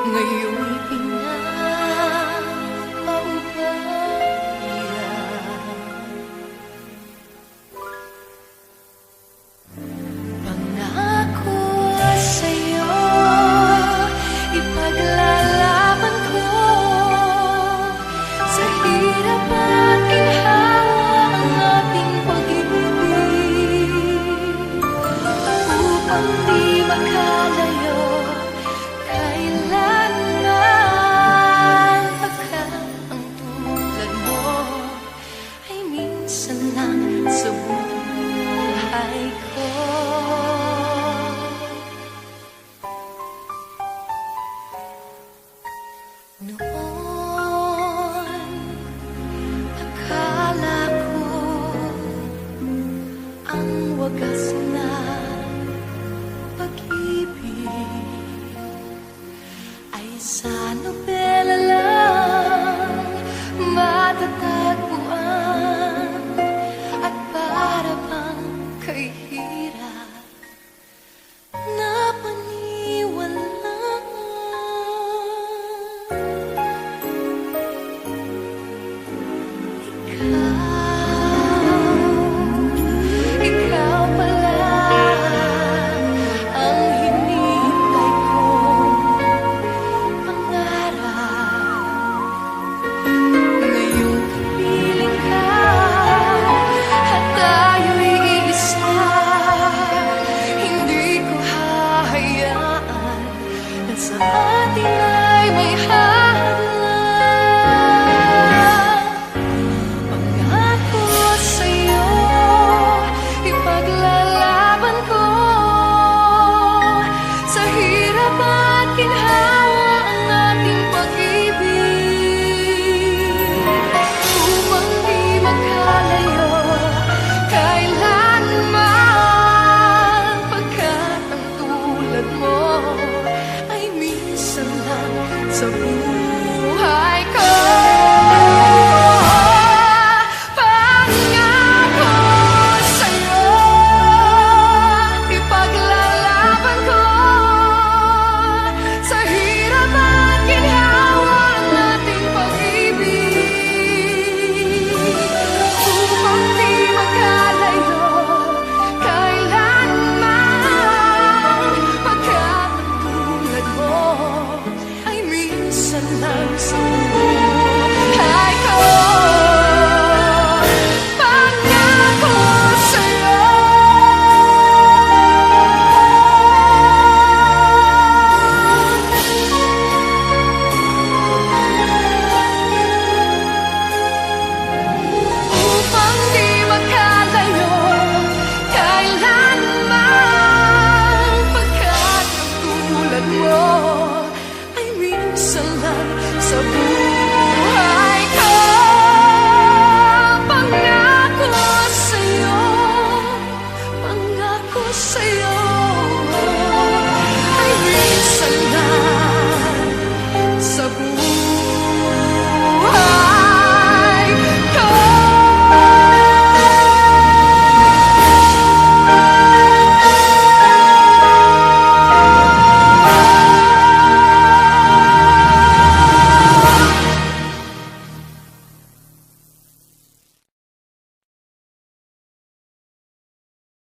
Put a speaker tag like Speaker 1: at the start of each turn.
Speaker 1: ngayon'y pinapaubaya. Pangako sa'yo, ipaglalaban ko sa hirap at ginhawa ang ating pag-ibig, upang di makalayo kailanman. Baka ang tulad mo ay minsan lang sa buhay ko. Noon, akala ko ang wagas na pag-ibig ay sa nobela lang matatagpuan, at para bang kay hirap na paniwalaan. Ikaw pala ang hinihintay kong pangarap. Ngayong kapiling ka at tayo'y iisa, hindi ko hahayaan na sa atin ay may